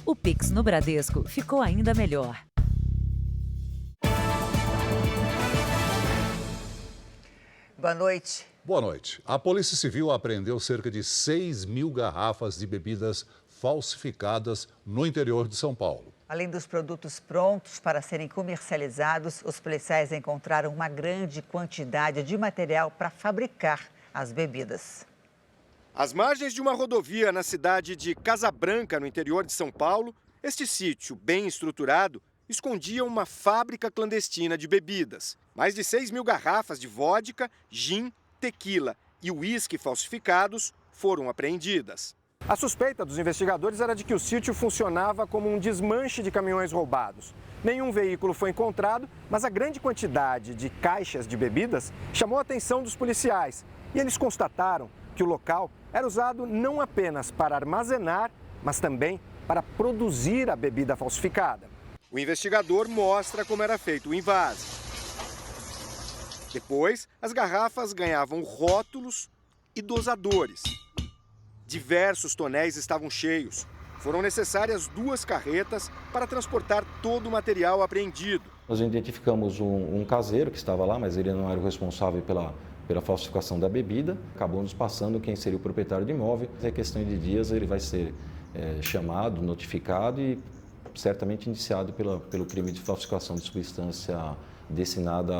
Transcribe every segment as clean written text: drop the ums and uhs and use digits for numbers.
O Pix no Bradesco ficou ainda melhor. Boa noite. Boa noite. A Polícia Civil apreendeu cerca de 6.000 garrafas de bebidas falsificadas no interior de São Paulo. Além dos produtos prontos para serem comercializados, os policiais encontraram uma grande quantidade de material para fabricar as bebidas. Às margens de uma rodovia na cidade de Casa Branca, no interior de São Paulo, este sítio, bem estruturado, escondia uma fábrica clandestina de bebidas. Mais de 6.000 garrafas de vodka, gin, tequila e uísque falsificados foram apreendidas. A suspeita dos investigadores era de que o sítio funcionava como um desmanche de caminhões roubados. Nenhum veículo foi encontrado, mas a grande quantidade de caixas de bebidas chamou a atenção dos policiais. E eles constataram que o local era usado não apenas para armazenar, mas também para produzir a bebida falsificada. O investigador mostra como era feito o invase. Depois, as garrafas ganhavam rótulos e dosadores. Diversos tonéis estavam cheios. Foram necessárias 2 carretas para transportar todo o material apreendido. Nós identificamos um caseiro que estava lá, mas ele não era o responsável pela falsificação da bebida. Acabou nos passando quem seria o proprietário do imóvel. É questão de dias, ele vai ser chamado, notificado e certamente indiciado pelo crime de falsificação de substância destinada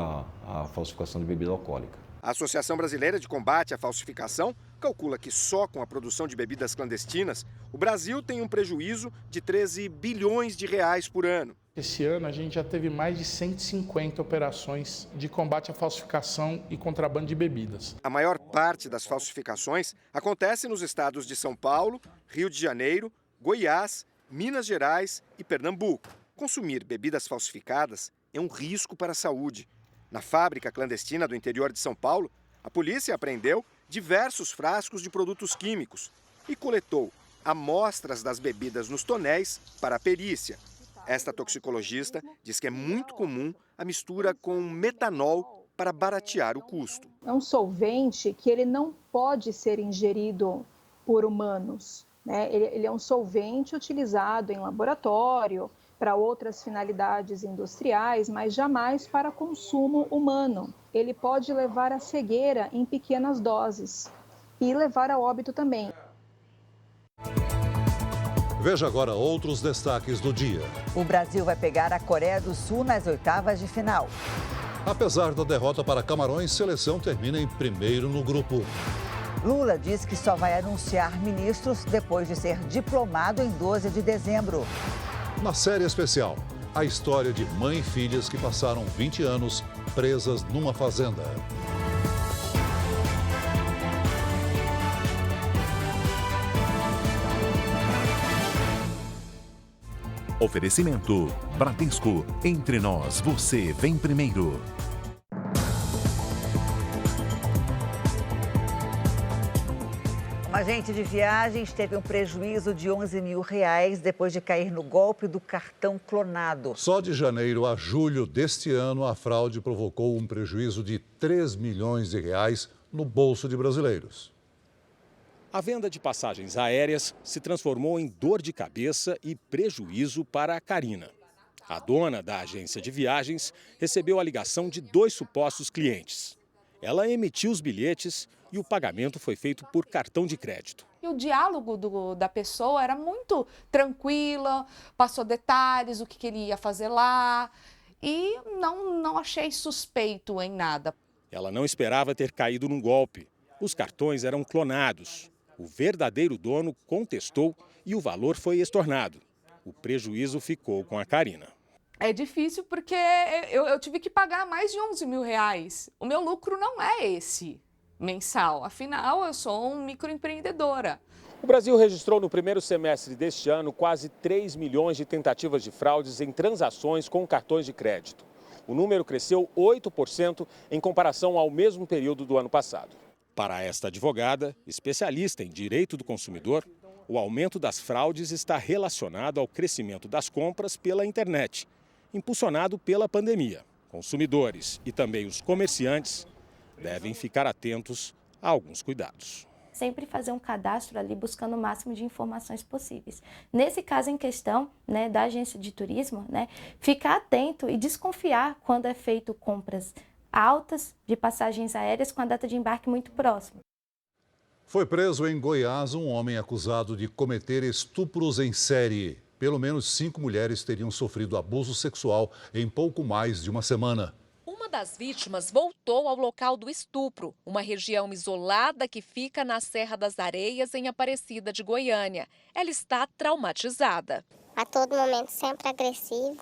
à falsificação de bebida alcoólica. A Associação Brasileira de Combate à Falsificação calcula que só com a produção de bebidas clandestinas, o Brasil tem um prejuízo de 13 bilhões de reais por ano. Esse ano a gente já teve mais de 150 operações de combate à falsificação e contrabando de bebidas. A maior parte das falsificações acontece nos estados de São Paulo, Rio de Janeiro, Goiás, Minas Gerais e Pernambuco. Consumir bebidas falsificadas é um risco para a saúde. Na fábrica clandestina do interior de São Paulo, a polícia apreendeu diversos frascos de produtos químicos e coletou amostras das bebidas nos tonéis para a perícia. Esta toxicologista diz que é muito comum a mistura com metanol para baratear o custo. É um solvente que ele não pode ser ingerido por humanos, né? Ele é um solvente utilizado em laboratório, para outras finalidades industriais, mas jamais para consumo humano. Ele pode levar à cegueira em pequenas doses e levar a óbito também. Veja agora outros destaques do dia. O Brasil vai pegar a Coreia do Sul nas oitavas de final. Apesar da derrota para Camarões, seleção termina em primeiro no grupo. Lula diz que só vai anunciar ministros depois de ser diplomado em 12 de dezembro. Na série especial, a história de mãe e filhas que passaram 20 anos presas numa fazenda. Oferecimento Bradesco. Entre nós, você vem primeiro. Um agente de viagens teve um prejuízo de R$11 mil depois de cair no golpe do cartão clonado. Só de janeiro a julho deste ano, a fraude provocou um prejuízo de R$3 milhões no bolso de brasileiros. A venda de passagens aéreas se transformou em dor de cabeça e prejuízo para a Karina. A dona da agência de viagens recebeu a ligação de 2 supostos clientes. Ela emitiu os bilhetes e o pagamento foi feito por cartão de crédito. E o diálogo da pessoa era muito tranquilo, passou detalhes, o que ele ia fazer lá, e não achei suspeito em nada. Ela não esperava ter caído num golpe. Os cartões eram clonados. O verdadeiro dono contestou e o valor foi estornado. O prejuízo ficou com a Karina. É difícil porque eu tive que pagar mais de R$11 mil. O meu lucro não é esse mensal, afinal eu sou uma microempreendedora. O Brasil registrou no primeiro semestre deste ano quase 3 milhões de tentativas de fraudes em transações com cartões de crédito. O número cresceu 8% em comparação ao mesmo período do ano passado. Para esta advogada, especialista em direito do consumidor, o aumento das fraudes está relacionado ao crescimento das compras pela internet, impulsionado pela pandemia. Consumidores e também os comerciantes devem ficar atentos a alguns cuidados. sempre fazer um cadastro ali buscando o máximo de informações possíveis. Nesse caso em questão, né, da agência de turismo, né, ficar atento e desconfiar quando é feito compras altas de passagens aéreas com a data de embarque muito próxima. Foi preso em Goiás um homem acusado de cometer estupros em série. Pelo menos 5 mulheres teriam sofrido abuso sexual em pouco mais de uma semana. Uma das vítimas voltou ao local do estupro, uma região isolada que fica na Serra das Areias, em Aparecida de Goiânia. Ela está traumatizada. A todo momento sempre agressivo,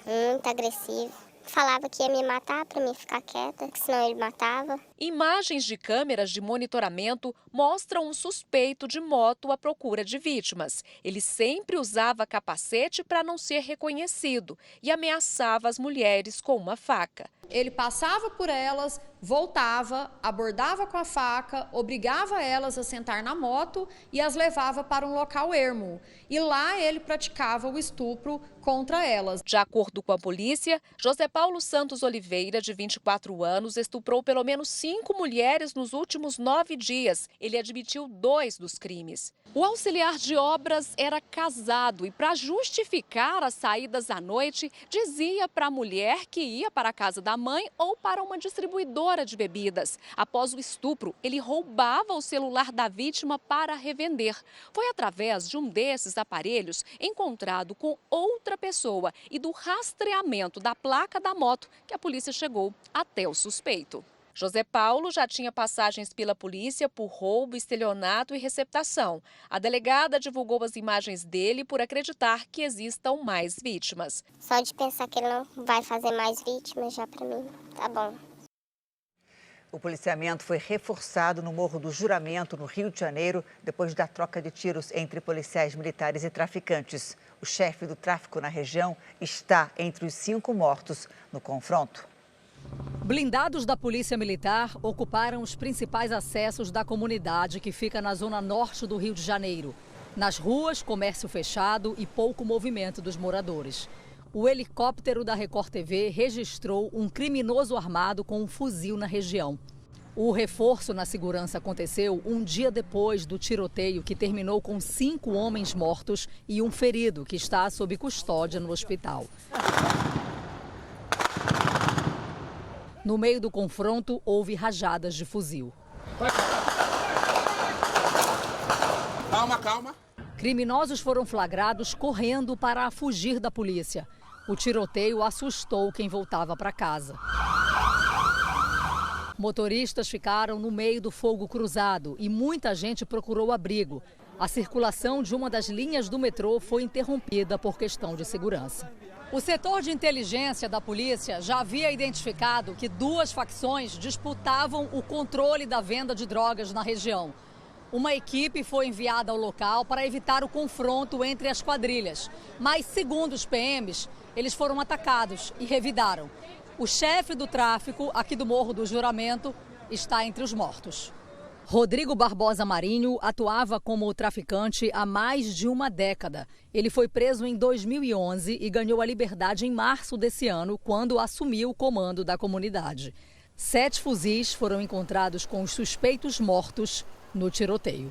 muito agressivo. Falava que ia me matar para mim ficar quieta, que senão ele matava. Imagens de câmeras de monitoramento mostram um suspeito de moto à procura de vítimas. Ele sempre usava capacete para não ser reconhecido e ameaçava as mulheres com uma faca. Ele passava por elas, voltava, abordava com a faca, obrigava elas a sentar na moto e as levava para um local ermo. E lá ele praticava o estupro contra elas. De acordo com a polícia, José Paulo Santos Oliveira, de 24 anos, estuprou pelo menos 5 mulheres nos últimos 9 dias. Ele admitiu 2 dos crimes. O auxiliar de obras era casado e, para justificar as saídas à noite, dizia para a mulher que ia para a casa da mãe ou para uma distribuidora de bebidas. Após o estupro, ele roubava o celular da vítima para revender. Foi através de um desses aparelhos encontrado com outra pessoa e do rastreamento da placa da moto que a polícia chegou até o suspeito. José Paulo já tinha passagens pela polícia por roubo, estelionato e receptação. A delegada divulgou as imagens dele por acreditar que existam mais vítimas. Só de pensar que ele não vai fazer mais vítimas, já para mim, tá bom. O policiamento foi reforçado no Morro do Juramento, no Rio de Janeiro, depois da troca de tiros entre policiais militares e traficantes. O chefe do tráfico na região está entre os 5 mortos no confronto. Blindados da Polícia Militar ocuparam os principais acessos da comunidade que fica na zona norte do Rio de Janeiro. Nas ruas, comércio fechado e pouco movimento dos moradores. O helicóptero da Record TV registrou um criminoso armado com um fuzil na região. O reforço na segurança aconteceu um dia depois do tiroteio que terminou com 5 homens mortos e um ferido que está sob custódia no hospital. No meio do confronto, houve rajadas de fuzil. Calma, calma. Criminosos foram flagrados correndo para fugir da polícia. O tiroteio assustou quem voltava para casa. Motoristas ficaram no meio do fogo cruzado e muita gente procurou abrigo. A circulação de uma das linhas do metrô foi interrompida por questão de segurança. O setor de inteligência da polícia já havia identificado que 2 facções disputavam o controle da venda de drogas na região. Uma equipe foi enviada ao local para evitar o confronto entre as quadrilhas. Mas, segundo os PMs, eles foram atacados e revidaram. O chefe do tráfico, aqui do Morro do Juramento, está entre os mortos. Rodrigo Barbosa Marinho atuava como traficante há mais de uma década. Ele foi preso em 2011 e ganhou a liberdade em março desse ano, quando assumiu o comando da comunidade. 7 fuzis foram encontrados com os suspeitos mortos no tiroteio.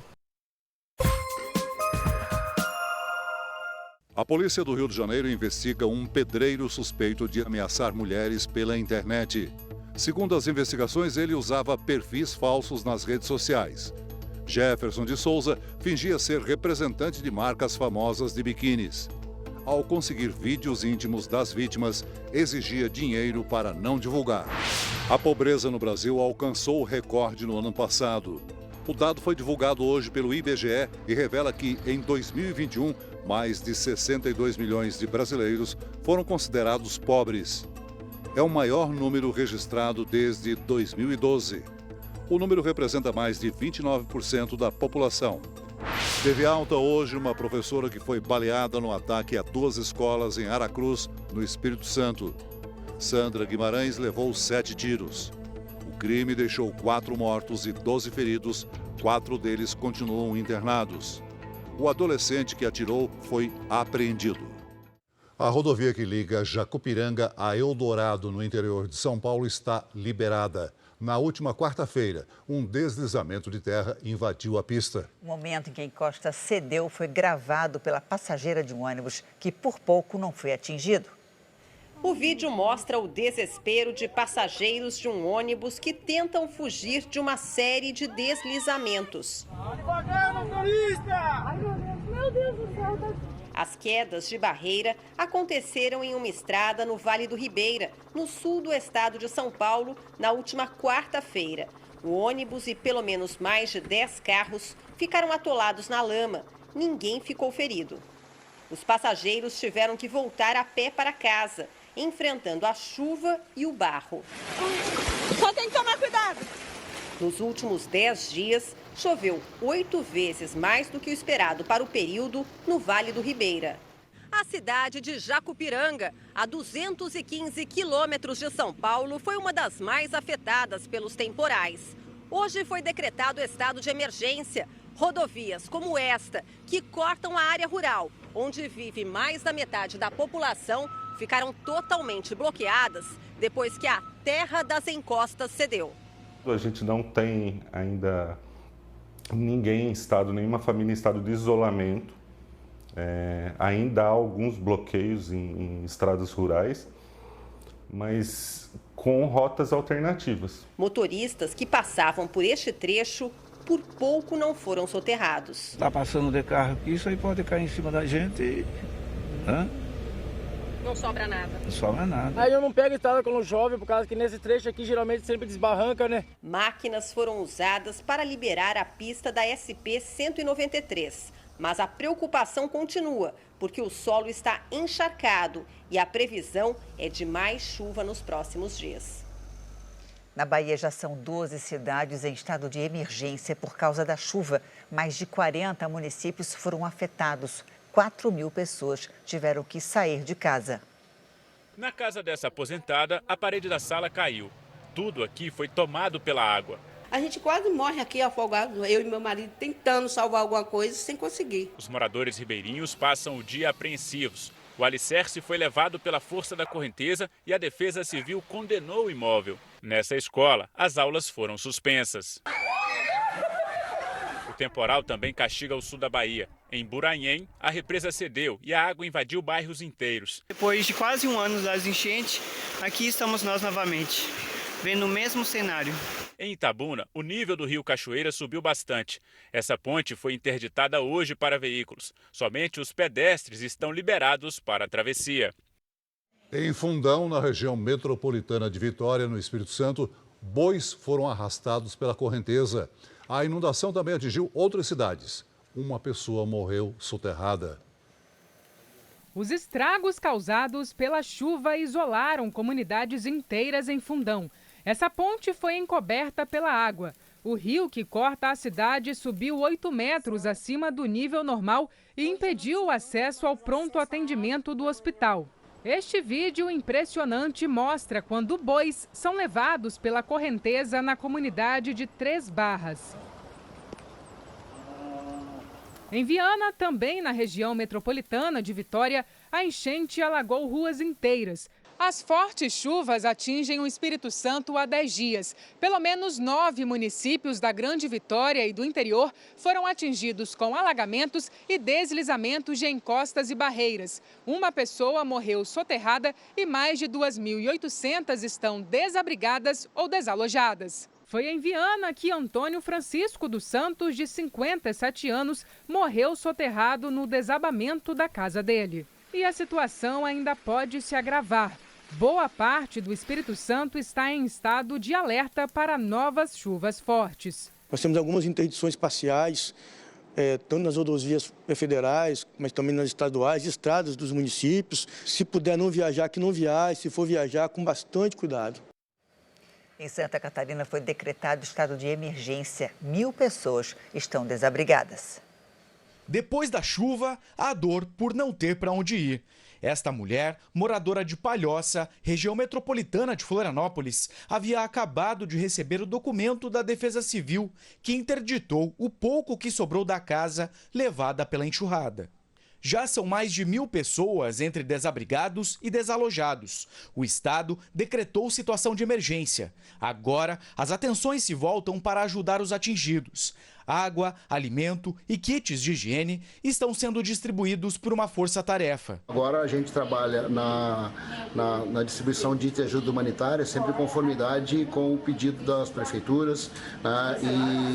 A polícia do Rio de Janeiro investiga um pedreiro suspeito de ameaçar mulheres pela internet. Segundo as investigações, ele usava perfis falsos nas redes sociais. Jefferson de Souza fingia ser representante de marcas famosas de biquínis. Ao conseguir vídeos íntimos das vítimas, exigia dinheiro para não divulgar. A pobreza no Brasil alcançou o recorde no ano passado. O dado foi divulgado hoje pelo IBGE e revela que, em 2021, mais de 62 milhões de brasileiros foram considerados pobres. É o maior número registrado desde 2012. O número representa mais de 29% da população. Teve alta hoje uma professora que foi baleada no ataque a 2 escolas em Aracruz, no Espírito Santo. Sandra Guimarães levou 7 tiros. O crime deixou 4 mortos e 12 feridos, 4 deles continuam internados. O adolescente que atirou foi apreendido. A rodovia que liga Jacupiranga a Eldorado, no interior de São Paulo, está liberada. Na última quarta-feira, um deslizamento de terra invadiu a pista. O momento em que a encosta cedeu foi gravado pela passageira de um ônibus, que por pouco não foi atingido. O vídeo mostra o desespero de passageiros de um ônibus que tentam fugir de uma série de deslizamentos. Meu Deus do céu! As quedas de barreira aconteceram em uma estrada no Vale do Ribeira, no sul do estado de São Paulo, na última quarta-feira. O ônibus e pelo menos mais de 10 carros ficaram atolados na lama. Ninguém ficou ferido. Os passageiros tiveram que voltar a pé para casa, enfrentando a chuva e o barro. Só tem que tomar cuidado. Nos últimos 10 dias, choveu 8 vezes mais do que o esperado para o período no Vale do Ribeira. A cidade de Jacupiranga, a 215 quilômetros de São Paulo, foi uma das mais afetadas pelos temporais. Hoje foi decretado estado de emergência. Rodovias como esta, que cortam a área rural, onde vive mais da metade da população, ficaram totalmente bloqueadas depois que a terra das encostas cedeu. A gente não tem ainda ninguém em estado, nenhuma família em estado de isolamento. Ainda há alguns bloqueios em estradas rurais, mas com rotas alternativas. Motoristas que passavam por este trecho, por pouco não foram soterrados. Está passando de carro aqui, isso aí pode cair em cima da gente e... Não sobra nada. Não sobra nada. Aí eu não pego estrada quando chove, por causa que nesse trecho aqui geralmente sempre desbarranca, né? Máquinas foram usadas para liberar a pista da SP-193. Mas a preocupação continua, porque o solo está encharcado e a previsão é de mais chuva nos próximos dias. Na Bahia já são 12 cidades em estado de emergência por causa da chuva. Mais de 40 municípios foram afetados. 4.000 pessoas tiveram que sair de casa. Na casa dessa aposentada, a parede da sala caiu. Tudo aqui foi tomado pela água. A gente quase morre aqui afogado, eu e meu marido tentando salvar alguma coisa sem conseguir. Os moradores ribeirinhos passam o dia apreensivos. O alicerce foi levado pela força da correnteza e a Defesa Civil condenou o imóvel. Nessa escola, as aulas foram suspensas. O temporal também castiga o sul da Bahia. Em Buranhém, a represa cedeu e a água invadiu bairros inteiros. Depois de quase um ano das enchentes, aqui estamos nós novamente, vendo o mesmo cenário. Em Itabuna, o nível do rio Cachoeira subiu bastante. Essa ponte foi interditada hoje para veículos. Somente os pedestres estão liberados para a travessia. Em Fundão, na região metropolitana de Vitória, no Espírito Santo, bois foram arrastados pela correnteza. A inundação também atingiu outras cidades. Uma pessoa morreu soterrada. Os estragos causados pela chuva isolaram comunidades inteiras em Fundão. Essa ponte foi encoberta pela água. O rio que corta a cidade subiu 8 metros acima do nível normal e impediu o acesso ao pronto atendimento do hospital. Este vídeo impressionante mostra quando bois são levados pela correnteza na comunidade de Três Barras. Em Viana, também na região metropolitana de Vitória, a enchente alagou ruas inteiras. As fortes chuvas atingem o Espírito Santo há 10 dias. Pelo menos 9 municípios da Grande Vitória e do interior foram atingidos com alagamentos e deslizamentos de encostas e barreiras. Uma pessoa morreu soterrada e mais de 2.800 estão desabrigadas ou desalojadas. Foi em Viana que Antônio Francisco dos Santos, de 57 anos, morreu soterrado no desabamento da casa dele. E a situação ainda pode se agravar. Boa parte do Espírito Santo está em estado de alerta para novas chuvas fortes. Nós temos algumas interdições parciais, tanto nas rodovias federais, mas também nas estaduais, estradas dos municípios. Se puder não viajar, que não viaje. Se for viajar, com bastante cuidado. Em Santa Catarina foi decretado estado de emergência. 1.000 pessoas estão desabrigadas. Depois da chuva, a dor por não ter para onde ir. Esta mulher, moradora de Palhoça, região metropolitana de Florianópolis, havia acabado de receber o documento da Defesa Civil, que interditou o pouco que sobrou da casa levada pela enxurrada. Já são mais de 1.000 pessoas entre desabrigados e desalojados. O estado decretou situação de emergência. Agora, as atenções se voltam para ajudar os atingidos. Água, alimento e kits de higiene estão sendo distribuídos por uma força-tarefa. Agora a gente trabalha na distribuição de ajuda humanitária, sempre em conformidade com o pedido das prefeituras, né,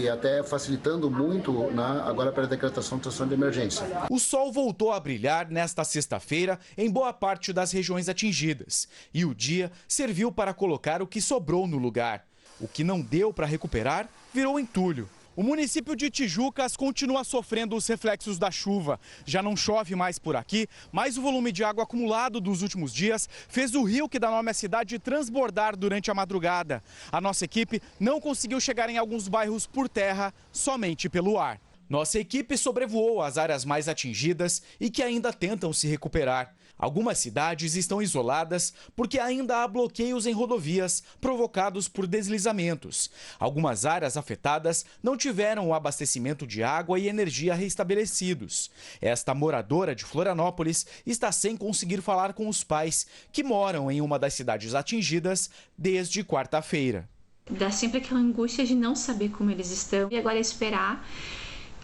e até facilitando muito, né, agora para a decretação de situação de emergência. O sol voltou a brilhar nesta sexta-feira em boa parte das regiões atingidas. E o dia serviu para colocar o que sobrou no lugar. O que não deu para recuperar virou entulho. O município de Tijucas continua sofrendo os reflexos da chuva. Já não chove mais por aqui, mas o volume de água acumulado dos últimos dias fez o rio que dá nome à cidade transbordar durante a madrugada. A nossa equipe não conseguiu chegar em alguns bairros por terra, somente pelo ar. Nossa equipe sobrevoou as áreas mais atingidas e que ainda tentam se recuperar. Algumas cidades estão isoladas porque ainda há bloqueios em rodovias provocados por deslizamentos. Algumas áreas afetadas não tiveram o abastecimento de água e energia restabelecidos. Esta moradora de Florianópolis está sem conseguir falar com os pais, que moram em uma das cidades atingidas desde quarta-feira. Dá sempre aquela angústia de não saber como eles estão e agora esperar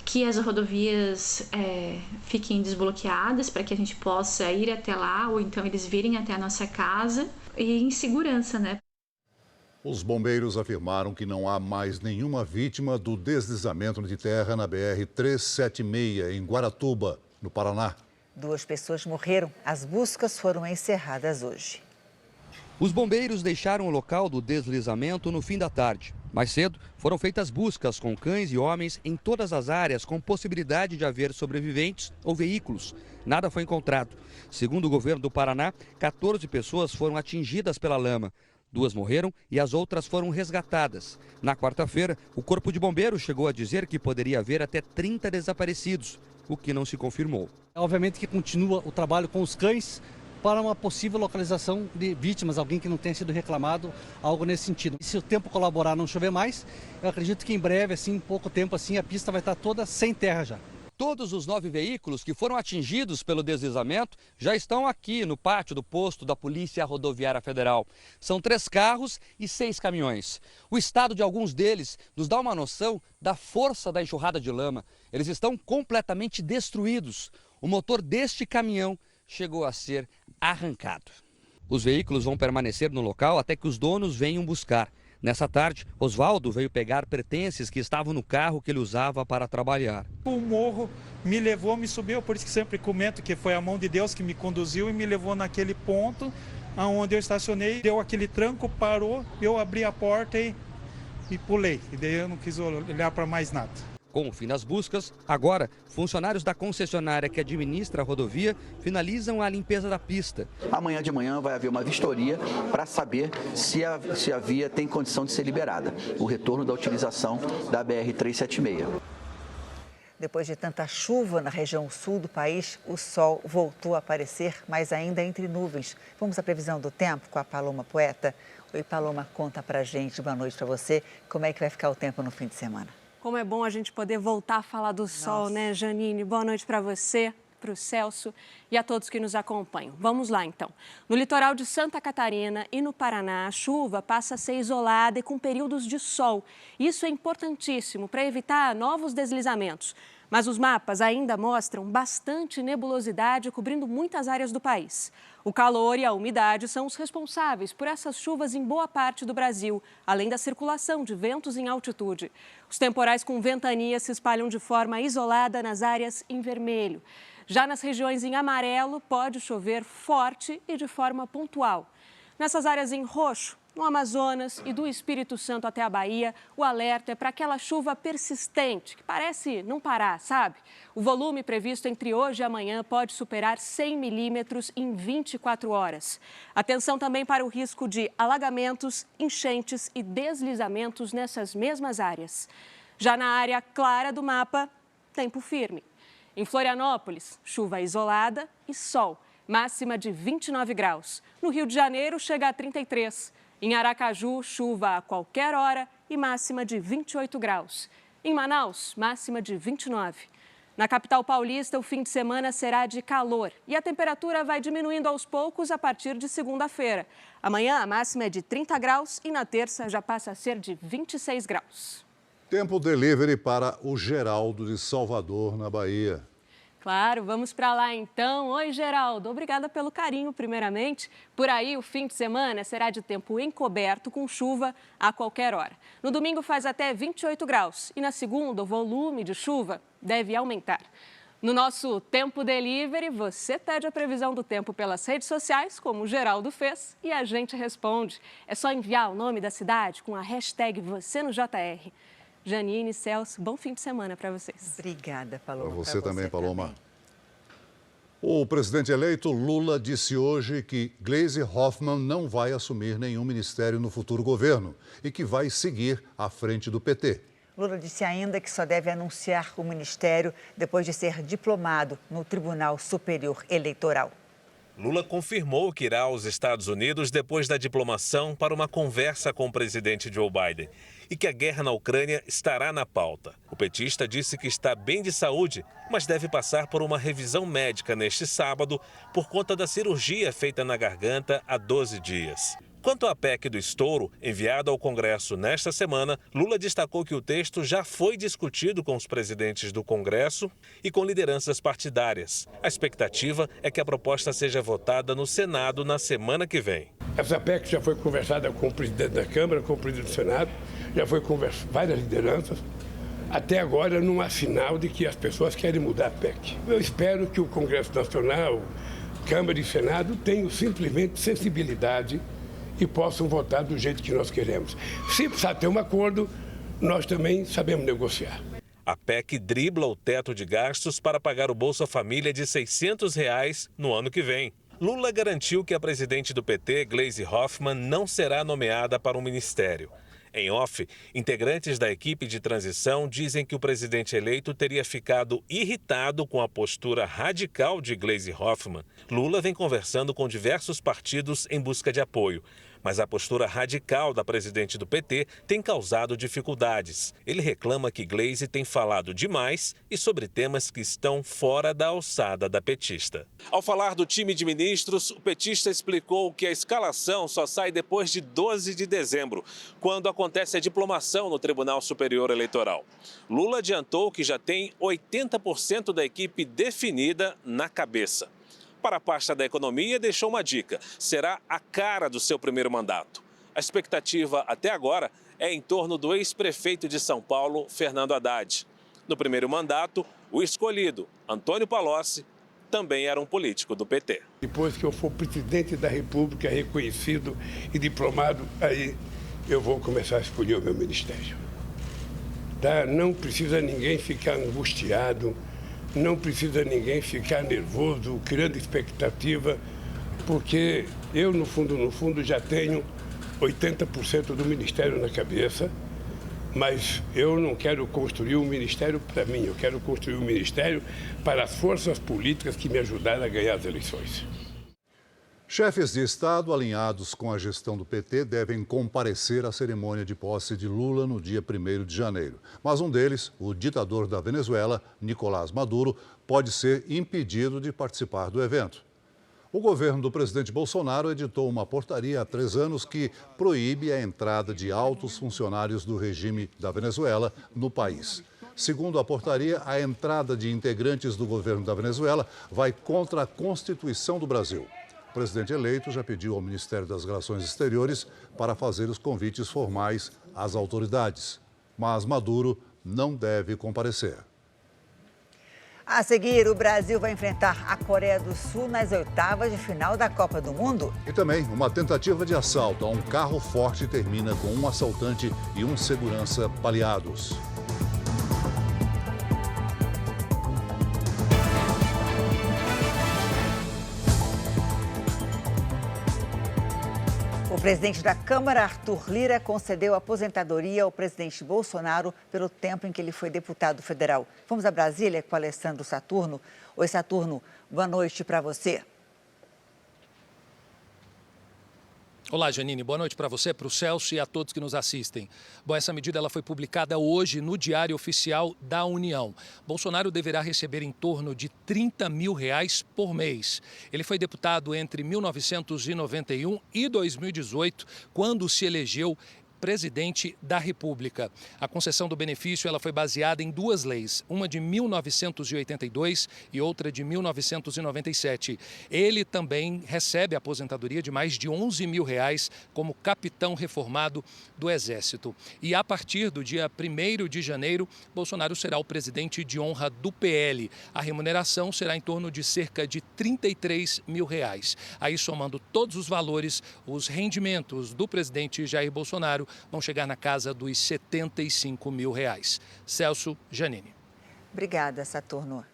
que as rodovias fiquem desbloqueadas para que a gente possa ir até lá ou então eles virem até a nossa casa e em segurança, né? Os bombeiros afirmaram que não há mais nenhuma vítima do deslizamento de terra na BR-376 em Guaratuba, no Paraná. 2 pessoas morreram. As buscas foram encerradas hoje. Os bombeiros deixaram o local do deslizamento no fim da tarde. Mais cedo, foram feitas buscas com cães e homens em todas as áreas com possibilidade de haver sobreviventes ou veículos. Nada foi encontrado. Segundo o governo do Paraná, 14 pessoas foram atingidas pela lama. 2 morreram e as outras foram resgatadas. Na quarta-feira, o Corpo de Bombeiros chegou a dizer que poderia haver até 30 desaparecidos, o que não se confirmou. Obviamente que continua o trabalho com os cães para uma possível localização de vítimas, alguém que não tenha sido reclamado, algo nesse sentido. E se o tempo colaborar, não chover mais, eu acredito que em breve, assim, em pouco tempo, assim, a pista vai estar toda sem terra já. Todos os 9 veículos que foram atingidos pelo deslizamento já estão aqui no pátio do posto da Polícia Rodoviária Federal. São 3 carros e 6 caminhões. O estado de alguns deles nos dá uma noção da força da enxurrada de lama. Eles estão completamente destruídos. O motor deste caminhão chegou a ser arrancado. Os veículos vão permanecer no local até que os donos venham buscar. Nessa tarde, Oswaldo veio pegar pertences que estavam no carro que ele usava para trabalhar. O morro me levou, me subiu, por isso que sempre comento que foi a mão de Deus que me conduziu e me levou naquele ponto onde eu estacionei, deu aquele tranco, parou, eu abri a porta e pulei. E daí eu não quis olhar para mais nada. Com o fim das buscas, agora, funcionários da concessionária que administra a rodovia finalizam a limpeza da pista. Amanhã de manhã vai haver uma vistoria para saber se a via tem condição de ser liberada. O retorno da utilização da BR-376. Depois de tanta chuva na região sul do país, o sol voltou a aparecer, mas ainda entre nuvens. Vamos à previsão do tempo com a Paloma Poeta. Oi, Paloma, conta pra gente, boa noite para você. Como é que vai ficar o tempo no fim de semana? Como é bom a gente poder voltar a falar do sol, né, Janine? Boa noite para você, para o Celso e a todos que nos acompanham. Vamos lá, então. No litoral de Santa Catarina e no Paraná, a chuva passa a ser isolada e com períodos de sol. Isso é importantíssimo para evitar novos deslizamentos. Mas os mapas ainda mostram bastante nebulosidade cobrindo muitas áreas do país. O calor e a umidade são os responsáveis por essas chuvas em boa parte do Brasil, além da circulação de ventos em altitude. Os temporais com ventania se espalham de forma isolada nas áreas em vermelho. Já nas regiões em amarelo, pode chover forte e de forma pontual. Nessas áreas em roxo, no Amazonas e do Espírito Santo até a Bahia, o alerta é para aquela chuva persistente, que parece não parar, sabe? O volume previsto entre hoje e amanhã pode superar 100 milímetros em 24 horas. Atenção também para o risco de alagamentos, enchentes e deslizamentos nessas mesmas áreas. Já na área clara do mapa, tempo firme. Em Florianópolis, chuva isolada e sol, máxima de 29 graus. No Rio de Janeiro, chega a 33. Em Aracaju, chuva a qualquer hora e máxima de 28 graus. Em Manaus, máxima de 29. Na capital paulista, o fim de semana será de calor e a temperatura vai diminuindo aos poucos a partir de segunda-feira. Amanhã a máxima é de 30 graus e na terça já passa a ser de 26 graus. Tempo delivery para o Geraldo de Salvador, na Bahia. Claro, vamos para lá então. Oi, Geraldo. Obrigada pelo carinho, primeiramente. Por aí, o fim de semana será de tempo encoberto com chuva a qualquer hora. No domingo faz até 28 graus e na segunda o volume de chuva deve aumentar. No nosso Tempo Delivery, você pede a previsão do tempo pelas redes sociais, como o Geraldo fez, e a gente responde. É só enviar o nome da cidade com a hashtag #VocêNoJR. Janine, Celso, bom fim de semana para vocês. Obrigada, Paloma. Para você também, Paloma. O presidente eleito Lula disse hoje que Gleisi Hoffmann não vai assumir nenhum ministério no futuro governo e que vai seguir à frente do PT. Lula disse ainda que só deve anunciar o ministério depois de ser diplomado no Tribunal Superior Eleitoral. Lula confirmou que irá aos Estados Unidos depois da diplomação para uma conversa com o presidente Joe Biden e que a guerra na Ucrânia estará na pauta. O petista disse que está bem de saúde, mas deve passar por uma revisão médica neste sábado por conta da cirurgia feita na garganta há 12 dias. Quanto à PEC do estouro, enviada ao Congresso nesta semana, Lula destacou que o texto já foi discutido com os presidentes do Congresso e com lideranças partidárias. A expectativa é que a proposta seja votada no Senado na semana que vem. Essa PEC já foi conversada com o presidente da Câmara, com o presidente do Senado, já foi conversada com várias lideranças. Até agora não há sinal de que as pessoas querem mudar a PEC. Eu espero que o Congresso Nacional, Câmara e Senado tenham simplesmente sensibilidade e possam votar do jeito que nós queremos. Se precisar ter um acordo, nós também sabemos negociar. A PEC dribla o teto de gastos para pagar o Bolsa Família de R$ 600 no ano que vem. Lula garantiu que a presidente do PT, Gleisi Hoffmann, não será nomeada para um ministério. Em off, integrantes da equipe de transição dizem que o presidente eleito teria ficado irritado com a postura radical de Gleisi Hoffmann. Lula vem conversando com diversos partidos em busca de apoio, mas a postura radical da presidente do PT tem causado dificuldades. Ele reclama que Gleisi tem falado demais e sobre temas que estão fora da alçada da petista. Ao falar do time de ministros, o petista explicou que a escalação só sai depois de 12 de dezembro, quando acontece a diplomação no Tribunal Superior Eleitoral. Lula adiantou que já tem 80% da equipe definida na cabeça. Para a pasta da economia, deixou uma dica: será a cara do seu primeiro mandato. A expectativa até agora é em torno do ex-prefeito de São Paulo, Fernando Haddad. No primeiro mandato, o escolhido, Antônio Palocci, também era um político do PT. Depois que eu for presidente da República, reconhecido e diplomado, aí eu vou começar a escolher o meu ministério. Tá? Não precisa ninguém ficar angustiado. Não precisa ninguém ficar nervoso, criando expectativa, porque eu, no fundo, já tenho 80% do ministério na cabeça, mas eu não quero construir um ministério para mim, eu quero construir um ministério para as forças políticas que me ajudaram a ganhar as eleições. Chefes de Estado alinhados com a gestão do PT devem comparecer à cerimônia de posse de Lula no dia 1º de janeiro. Mas um deles, o ditador da Venezuela, Nicolás Maduro, pode ser impedido de participar do evento. O governo do presidente Bolsonaro editou uma portaria há 3 anos que proíbe a entrada de altos funcionários do regime da Venezuela no país. Segundo a portaria, a entrada de integrantes do governo da Venezuela vai contra a Constituição do Brasil. O presidente eleito já pediu ao Ministério das Relações Exteriores para fazer os convites formais às autoridades. Mas Maduro não deve comparecer. A seguir, o Brasil vai enfrentar a Coreia do Sul nas oitavas de final da Copa do Mundo. E também uma tentativa de assalto a um carro forte termina com um assaltante e um segurança baleados. O presidente da Câmara, Arthur Lira, concedeu aposentadoria ao presidente Bolsonaro pelo tempo em que ele foi deputado federal. Vamos a Brasília com Alessandro Saturno. Oi, Saturno, boa noite para você. Olá, Janine. Boa noite para você, para o Celso e a todos que nos assistem. Bom, essa medida ela foi publicada hoje no Diário Oficial da União. Bolsonaro deverá receber em torno de R$30 mil por mês. Ele foi deputado entre 1991 e 2018, quando se elegeu presidente da República. A concessão do benefício ela foi baseada em duas leis, uma de 1982 e outra de 1997. Ele também recebe a aposentadoria de mais de R$11 mil como capitão reformado do Exército. E a partir do dia 1º de janeiro, Bolsonaro será o presidente de honra do PL. A remuneração será em torno de cerca de R$33 mil. Aí, somando todos os valores, os rendimentos do presidente Jair Bolsonaro vão chegar na casa dos R$75 mil. Celso, Janine. Obrigada, Saturno.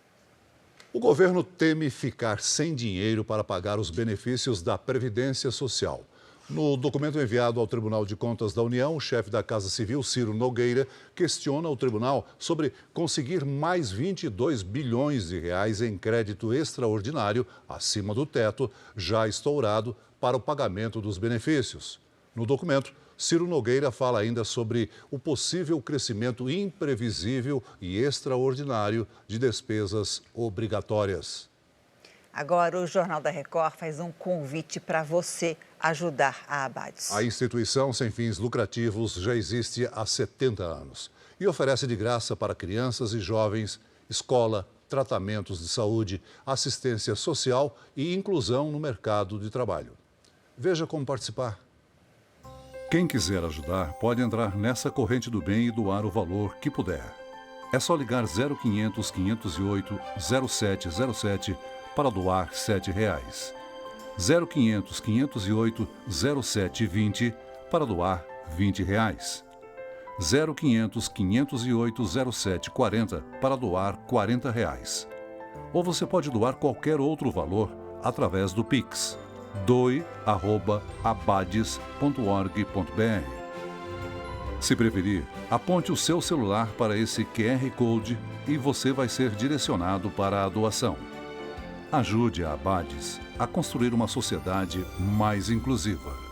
O governo teme ficar sem dinheiro para pagar os benefícios da Previdência Social. No documento enviado ao Tribunal de Contas da União, o chefe da Casa Civil, Ciro Nogueira, questiona o tribunal sobre conseguir mais R$22 bilhões em crédito extraordinário, acima do teto, já estourado, para o pagamento dos benefícios. No documento, Ciro Nogueira fala ainda sobre o possível crescimento imprevisível e extraordinário de despesas obrigatórias. Agora, o Jornal da Record faz um convite para você ajudar a Abades. A instituição sem fins lucrativos já existe há 70 anos e oferece de graça para crianças e jovens escola, tratamentos de saúde, assistência social e inclusão no mercado de trabalho. Veja como participar. Quem quiser ajudar pode entrar nessa corrente do bem e doar o valor que puder. É só ligar 0500 508 0707 para doar R$7. 0500 508 0720 para doar R$20. 0500 508 0740 para doar R$40. Ou você pode doar qualquer outro valor através do Pix. doe@abades.org.br. Se preferir, aponte o seu celular para esse QR Code e você vai ser direcionado para a doação. Ajude a Abades a construir uma sociedade mais inclusiva.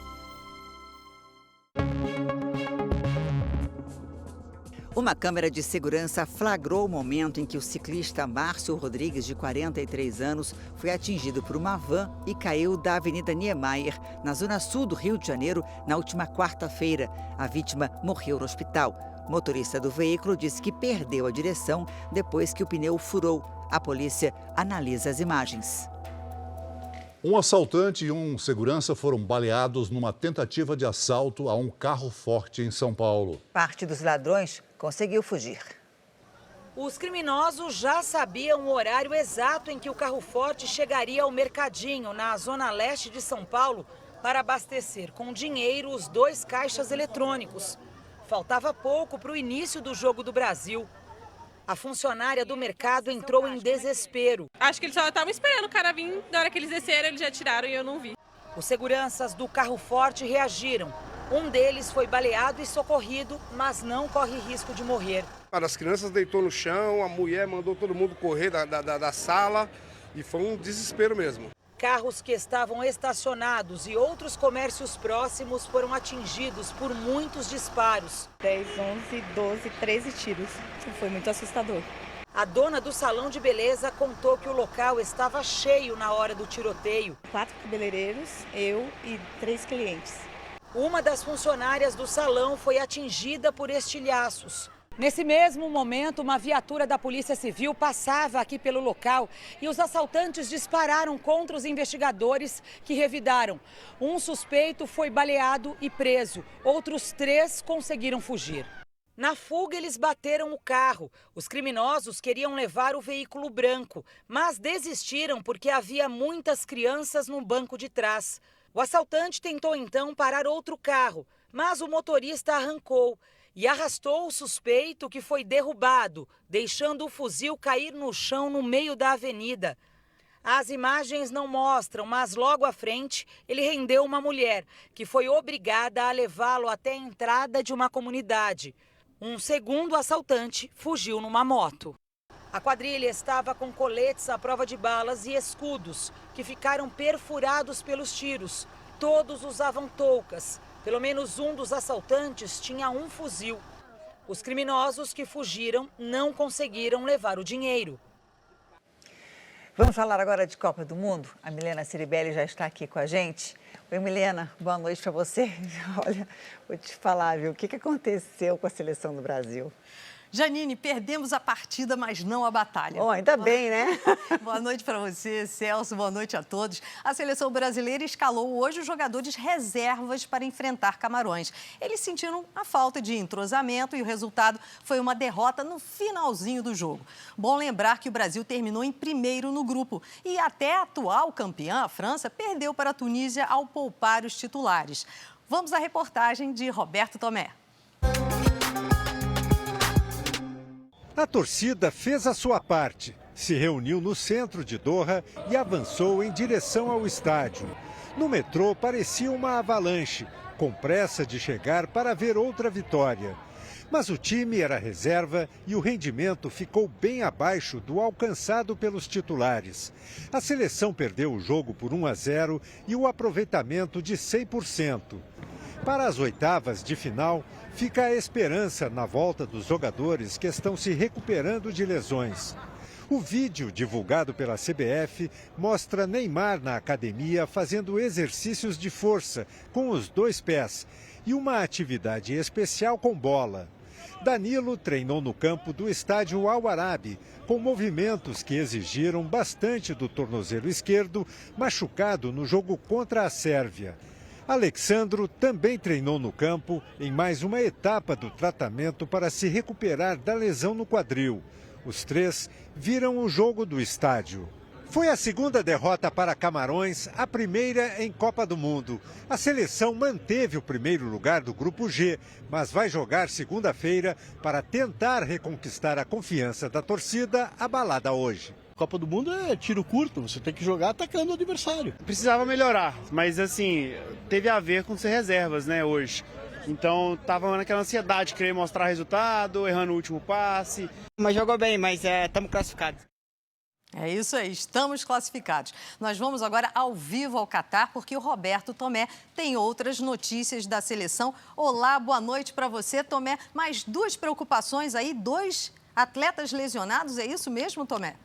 Uma câmera de segurança flagrou o momento em que o ciclista Márcio Rodrigues, de 43 anos, foi atingido por uma van e caiu da Avenida Niemeyer, na zona sul do Rio de Janeiro, na última quarta-feira. A vítima morreu no hospital. O motorista do veículo disse que perdeu a direção depois que o pneu furou. A polícia analisa as imagens. Um assaltante e um segurança foram baleados numa tentativa de assalto a um carro forte em São Paulo. Parte dos ladrões conseguiu fugir. Os criminosos já sabiam o horário exato em que o carro forte chegaria ao Mercadinho, na zona leste de São Paulo, para abastecer com dinheiro os 2 caixas eletrônicos. Faltava pouco para o início do Jogo do Brasil. A funcionária do mercado entrou em desespero. Acho que eles só estavam esperando o cara vir, na hora que eles desceram, eles já tiraram e eu não vi. Os seguranças do carro forte reagiram. Um deles foi baleado e socorrido, mas não corre risco de morrer. As crianças deitou no chão, a mulher mandou todo mundo correr da sala e foi um desespero mesmo. Carros que estavam estacionados e outros comércios próximos foram atingidos por muitos disparos. 10, 11, 12, 13 tiros. Foi muito assustador. A dona do salão de beleza contou que o local estava cheio na hora do tiroteio. 4 cabeleireiros, eu e 3 clientes. Uma das funcionárias do salão foi atingida por estilhaços. Nesse mesmo momento, uma viatura da Polícia Civil passava aqui pelo local e os assaltantes dispararam contra os investigadores que revidaram. Um suspeito foi baleado e preso. Outros 3 conseguiram fugir. Na fuga, eles bateram o carro. Os criminosos queriam levar o veículo branco, mas desistiram porque havia muitas crianças no banco de trás. O assaltante tentou então parar outro carro, mas o motorista arrancou e arrastou o suspeito, que foi derrubado, deixando o fuzil cair no chão no meio da avenida. As imagens não mostram, mas logo à frente ele rendeu uma mulher, que foi obrigada a levá-lo até a entrada de uma comunidade. Um segundo assaltante fugiu numa moto. A quadrilha estava com coletes à prova de balas e escudos, que ficaram perfurados pelos tiros. todos usavam toucas. Pelo menos um dos assaltantes tinha um fuzil. Os criminosos que fugiram não conseguiram levar o dinheiro. Vamos falar agora de Copa do Mundo? A Milena Ciribelli já está aqui com a gente. Oi, Milena, boa noite para você. Olha, vou te falar, viu, o que aconteceu com a seleção do Brasil? Janine, perdemos a partida, mas não a batalha. Oh, ainda bem, né? Boa noite para você, Celso, boa noite a todos. A seleção brasileira escalou hoje os jogadores reservas para enfrentar Camarões. Eles sentiram a falta de entrosamento e o resultado foi uma derrota no finalzinho do jogo. Bom lembrar que o Brasil terminou em primeiro no grupo e até a atual campeã, a França, perdeu para a Tunísia ao poupar os titulares. Vamos à reportagem de Roberto Tomé. A torcida fez a sua parte, se reuniu no centro de Doha e avançou em direção ao estádio. No metrô parecia uma avalanche, com pressa de chegar para ver outra vitória. Mas o time era reserva e o rendimento ficou bem abaixo do alcançado pelos titulares. A seleção perdeu o jogo por 1-0 e o aproveitamento de 100%. Para as oitavas de final, fica a esperança na volta dos jogadores que estão se recuperando de lesões. O vídeo divulgado pela CBF mostra Neymar na academia fazendo exercícios de força com os 2 pés e uma atividade especial com bola. Danilo treinou no campo do estádio Al Arabi, com movimentos que exigiram bastante do tornozelo esquerdo, machucado no jogo contra a Sérvia. Alexandro também treinou no campo em mais uma etapa do tratamento para se recuperar da lesão no quadril. Os 3 viram o jogo do estádio. Foi a segunda derrota para Camarões, a primeira em Copa do Mundo. A seleção manteve o primeiro lugar do Grupo G, mas vai jogar segunda-feira para tentar reconquistar a confiança da torcida abalada hoje. Copa do Mundo é tiro curto, você tem que jogar atacando o adversário. Precisava melhorar, mas assim, teve a ver com ser reservas, né, hoje. Então, tava naquela ansiedade, querer mostrar resultado, errando o último passe. Mas jogou bem, mas estamos classificados. É isso aí, estamos classificados. Nós vamos agora ao vivo ao Catar, porque o Roberto Tomé tem outras notícias da seleção. Olá, boa noite para você, Tomé. Mais 2 preocupações aí, 2 atletas lesionados, é isso mesmo, Tomé?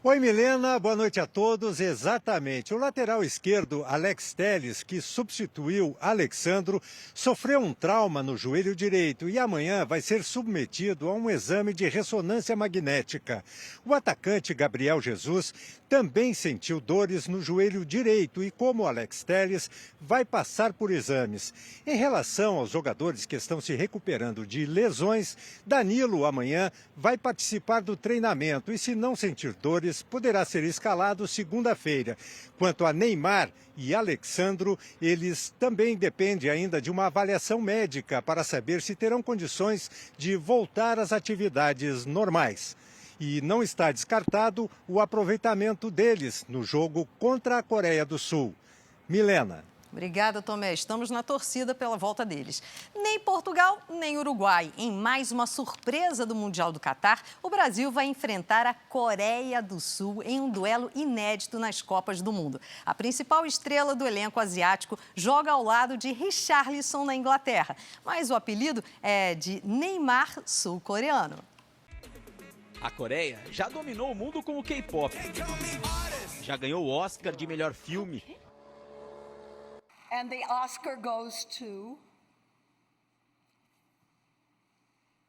Oi, Milena, boa noite a todos. Exatamente. O lateral esquerdo, Alex Telles, que substituiu Alexandro, sofreu um trauma no joelho direito e amanhã vai ser submetido a um exame de ressonância magnética. O atacante Gabriel Jesus também sentiu dores no joelho direito e, como Alex Telles, vai passar por exames. Em relação aos jogadores que estão se recuperando de lesões, Danilo amanhã vai participar do treinamento e, se não sentir dores, poderá ser escalado segunda-feira. Quanto a Neymar e Alexandro, eles também dependem ainda de uma avaliação médica para saber se terão condições de voltar às atividades normais. E não está descartado o aproveitamento deles no jogo contra a Coreia do Sul. Milena. Obrigada, Tomé. Estamos na torcida pela volta deles. Nem Portugal, nem Uruguai. Em mais uma surpresa do Mundial do Catar, o Brasil vai enfrentar a Coreia do Sul em um duelo inédito nas Copas do Mundo. A principal estrela do elenco asiático joga ao lado de Richarlison na Inglaterra, mas o apelido é de Neymar sul-coreano. A Coreia já dominou o mundo com o K-pop. Já ganhou o Oscar de melhor filme. And the Oscar goes to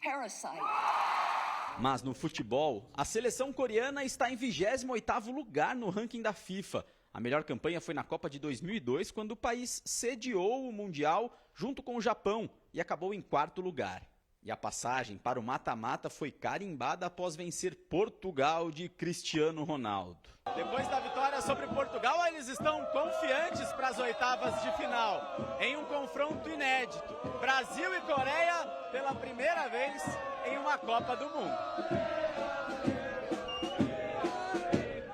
Parasite. Mas no futebol, a seleção coreana está em 28º lugar no ranking da FIFA. A melhor campanha foi na Copa de 2002, quando o país sediou o Mundial junto com o Japão e acabou em 4º lugar. E a passagem para o mata-mata foi carimbada após vencer Portugal de Cristiano Ronaldo. Depois da vitória sobre Portugal, eles estão confiantes para as oitavas de final, em um confronto inédito. Brasil e Coreia pela primeira vez em uma Copa do Mundo.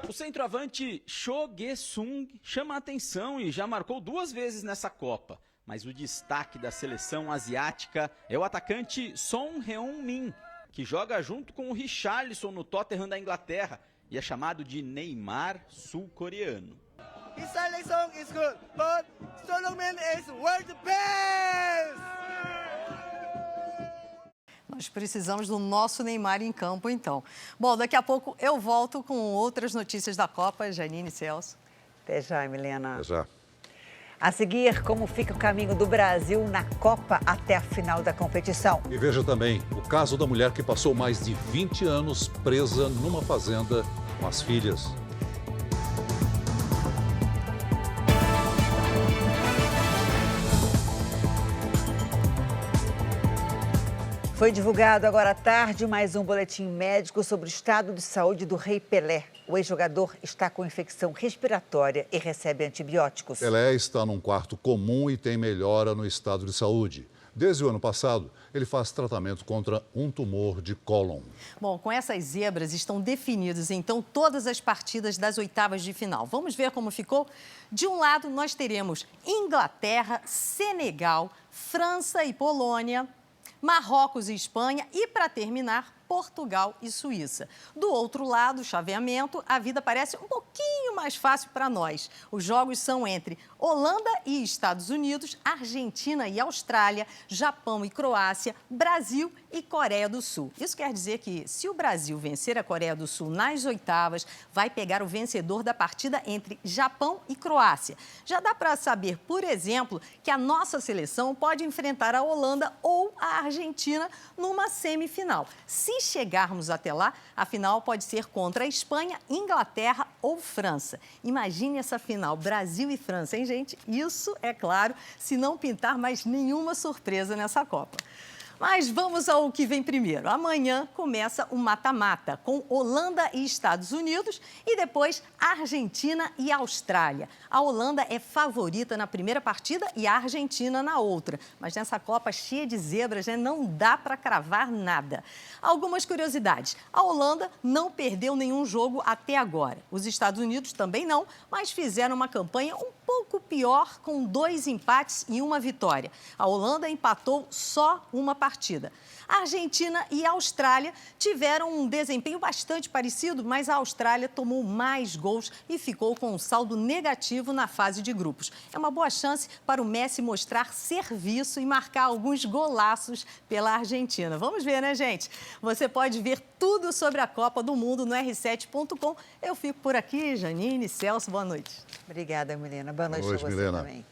O centroavante Cho Ge-sung chama a atenção e já marcou 2 vezes nessa Copa. Mas o destaque da seleção asiática é o atacante Son Heung-min. que joga junto com o Richarlison no Tottenham da Inglaterra e é chamado de Neymar sul-coreano. Richarlison is good, but Son Heung-min is world best! Nós precisamos do nosso Neymar em campo, então. Bom, daqui a pouco eu volto com outras notícias da Copa. Janine e Celso. Até já, Milena. Até já. A seguir, como fica o caminho do Brasil na Copa até a final da competição. E veja também o caso da mulher que passou mais de 20 anos presa numa fazenda com as filhas. Foi divulgado agora à tarde mais um boletim médico sobre o estado de saúde do Rei Pelé. O ex-jogador está com infecção respiratória e recebe antibióticos. Pelé está num quarto comum e tem melhora no estado de saúde. Desde o ano passado, ele faz tratamento contra um tumor de cólon. Bom, com essas zebras estão definidas, então, todas as partidas das oitavas de final. Vamos ver como ficou? De um lado, nós teremos Inglaterra, Senegal, França e Polônia, Marrocos e Espanha e, para terminar, Portugal e Suíça. Do outro lado, o chaveamento, a vida parece um pouquinho mais fácil para nós. Os jogos são entre Holanda e Estados Unidos, Argentina e Austrália, Japão e Croácia, Brasil e Coreia do Sul. Isso quer dizer que, se o Brasil vencer a Coreia do Sul nas oitavas, vai pegar o vencedor da partida entre Japão e Croácia. Já dá para saber, por exemplo, que a nossa seleção pode enfrentar a Holanda ou a Argentina numa semifinal. Se chegarmos até lá, a final pode ser contra a Espanha, Inglaterra ou França. Imagine essa final, Brasil e França, hein, gente? Isso, é claro, se não pintar mais nenhuma surpresa nessa Copa. Mas vamos ao que vem primeiro. Amanhã começa o mata-mata, com Holanda e Estados Unidos e depois Argentina e Austrália. A Holanda é favorita na primeira partida e a Argentina na outra. Mas nessa Copa cheia de zebras, né, não dá para cravar nada. Algumas curiosidades. A Holanda não perdeu nenhum jogo até agora. Os Estados Unidos também não, mas fizeram uma campanha um pouco pior, com 2 empates e 1 vitória. A Holanda empatou só uma partida. A Argentina e a Austrália tiveram um desempenho bastante parecido, mas a Austrália tomou mais gols e ficou com um saldo negativo na fase de grupos. É uma boa chance para o Messi mostrar serviço e marcar alguns golaços pela Argentina. Vamos ver, né, gente? Você pode ver tudo sobre a Copa do Mundo no R7.com. Eu fico por aqui, Janine, Celso, boa noite. Obrigada, Milena. Boa noite, Boa noite, para você Milena. também.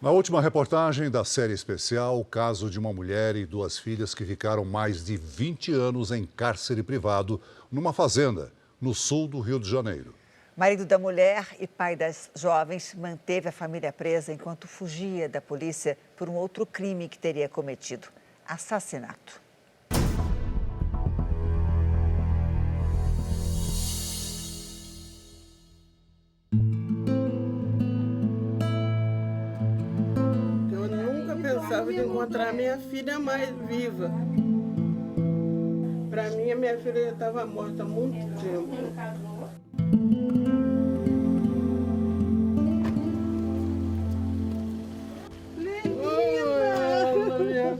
Na última reportagem da série especial, o caso de uma mulher e 2 filhas que ficaram mais de 20 anos em cárcere privado numa fazenda no sul do Rio de Janeiro. Marido da mulher e pai das jovens manteve a família presa enquanto fugia da polícia por um outro crime que teria cometido: assassinato. De encontrar minha filha mais viva. Para mim, a minha filha já estava morta há muito tempo. Linda, minha filha,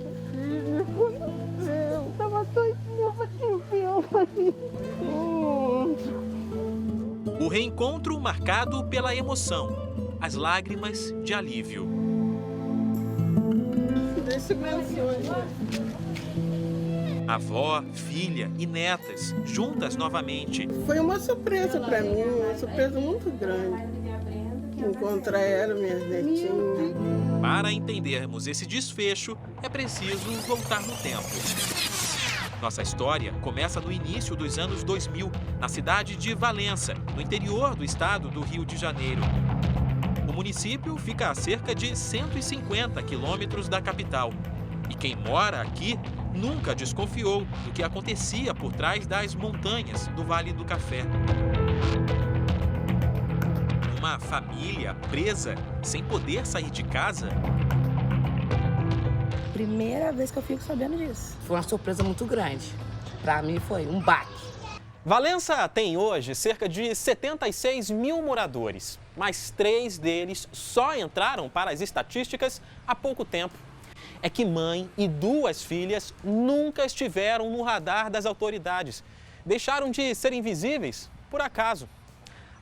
eu estava doidinha para te ver. O reencontro marcado pela emoção, as lágrimas de alívio. Avó, filha e netas, juntas novamente. Foi uma surpresa para mim, uma surpresa muito grande. Encontrar ela, minhas netinhas. Para entendermos esse desfecho, é preciso voltar no tempo. Nossa história começa no início dos anos 2000, na cidade de Valença, no interior do estado do Rio de Janeiro. O município fica a cerca de 150 quilômetros da capital. E quem mora aqui nunca desconfiou do que acontecia por trás das montanhas do Vale do Café. Uma família presa, sem poder sair de casa. Primeira vez que eu fico sabendo disso. Foi uma surpresa muito grande. Para mim foi um baque. Valença tem hoje cerca de 76 mil moradores, mas 3 deles só entraram para as estatísticas há pouco tempo. é que mãe e 2 filhas nunca estiveram no radar das autoridades. Deixaram de ser invisíveis por acaso.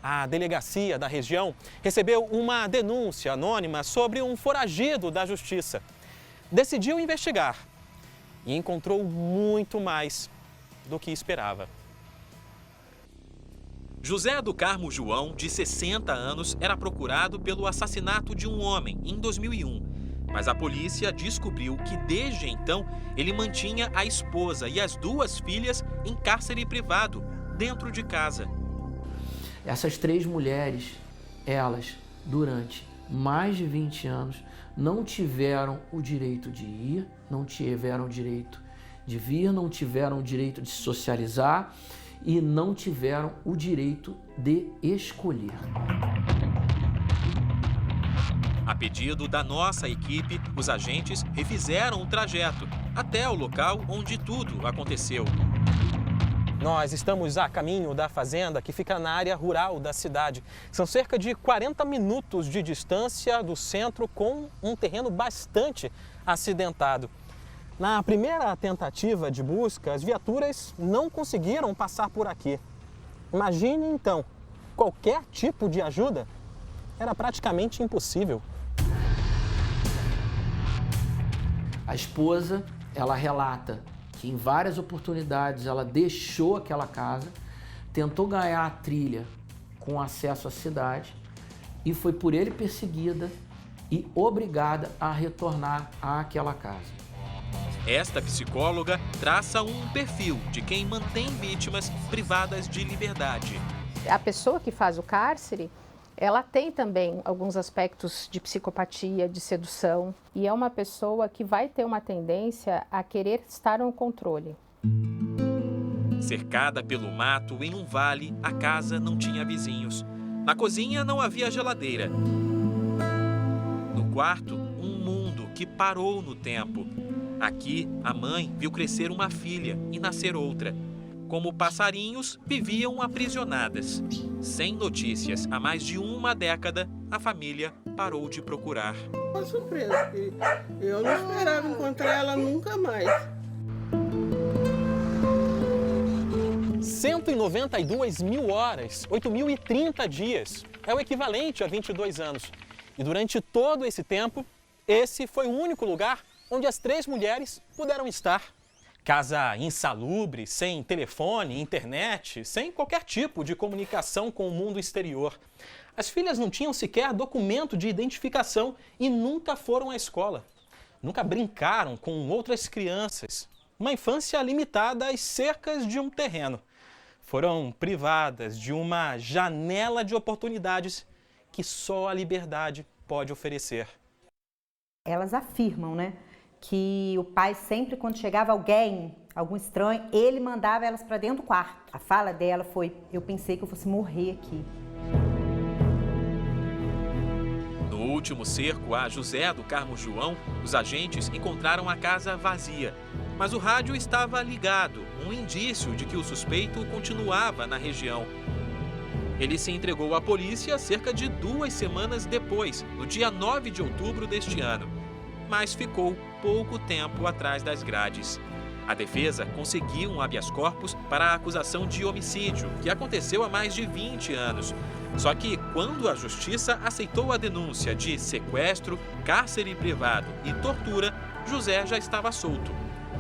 A delegacia da região recebeu uma denúncia anônima sobre um foragido da justiça. Decidiu investigar e encontrou muito mais do que esperava. José do Carmo João, de 60 anos, era procurado pelo assassinato de um homem em 2001. Mas a polícia descobriu que desde então ele mantinha a esposa e as 2 filhas em cárcere privado, dentro de casa. Essas 3 mulheres, elas, durante mais de 20 anos, não tiveram o direito de ir, não tiveram o direito de vir, não tiveram o direito de se socializar e não tiveram o direito de escolher. A pedido da nossa equipe, os agentes refizeram o trajeto até o local onde tudo aconteceu. Nós estamos a caminho da fazenda que fica na área rural da cidade. São cerca de 40 minutos de distância do centro com um terreno bastante acidentado. Na primeira tentativa de busca, as viaturas não conseguiram passar por aqui. Imagine então, qualquer tipo de ajuda era praticamente impossível. A esposa, ela relata que em várias oportunidades ela deixou aquela casa, tentou ganhar a trilha com acesso à cidade e foi por ele perseguida e obrigada a retornar àquela casa. Esta psicóloga traça um perfil de quem mantém vítimas privadas de liberdade. A pessoa que faz o cárcere, ela tem também alguns aspectos de psicopatia, de sedução, e é uma pessoa que vai ter uma tendência a querer estar no controle. Cercada pelo mato em um vale, a casa não tinha vizinhos. Na cozinha não havia geladeira. No quarto, um mundo que parou no tempo. Aqui, a mãe viu crescer uma filha e nascer outra. Como passarinhos, viviam aprisionadas. Sem notícias há mais de uma década, a família parou de procurar. Uma surpresa, eu não esperava encontrar ela nunca mais. 192 mil horas, 8.030 dias. É o equivalente a 22 anos. E durante todo esse tempo, esse foi o único lugar onde as 3 mulheres puderam estar. Casa insalubre, sem telefone, internet, sem qualquer tipo de comunicação com o mundo exterior. As filhas não tinham sequer documento de identificação e nunca foram à escola. Nunca brincaram com outras crianças. Uma infância limitada às cercas de um terreno. Foram privadas de uma janela de oportunidades que só a liberdade pode oferecer. Elas afirmam, né, que o pai sempre, quando chegava alguém, algum estranho, ele mandava elas para dentro do quarto. A fala dela foi: eu pensei que eu fosse morrer aqui. No último cerco a José do Carmo João, os agentes encontraram a casa vazia. Mas o rádio estava ligado, um indício de que o suspeito continuava na região. Ele se entregou à polícia cerca de 2 semanas depois, no dia 9 de outubro deste ano. Mas ficou pouco tempo atrás das grades. A defesa conseguiu um habeas corpus para a acusação de homicídio, que aconteceu há mais de 20 anos. Só que, quando a justiça aceitou a denúncia de sequestro, cárcere privado e tortura, José já estava solto.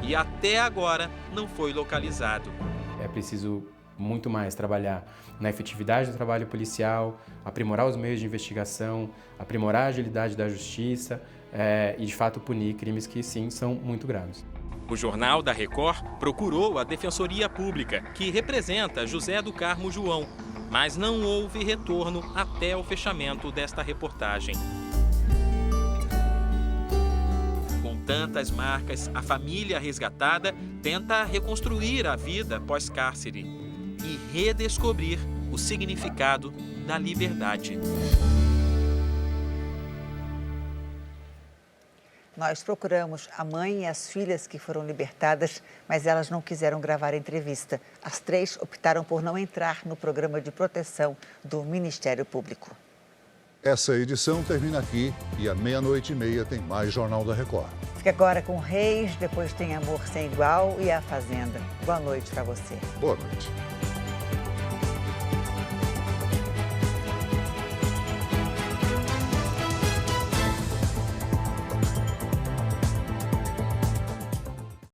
E até agora não foi localizado. É preciso muito mais trabalhar na efetividade do trabalho policial, aprimorar os meios de investigação, aprimorar a agilidade da justiça e, de fato, punir crimes que, sim, são muito graves. O Jornal da Record procurou a Defensoria Pública, que representa José do Carmo João, mas não houve retorno até o fechamento desta reportagem. Com tantas marcas, a família resgatada tenta reconstruir a vida pós-cárcere e redescobrir o significado da liberdade. Nós procuramos a mãe e as filhas que foram libertadas, mas elas não quiseram gravar a entrevista. As 3 optaram por não entrar no programa de proteção do Ministério Público. Essa edição termina aqui e à 00:30 tem mais Jornal da Record. Fica agora com Reis, depois tem Amor Sem Igual e A Fazenda. Boa noite para você. Boa noite.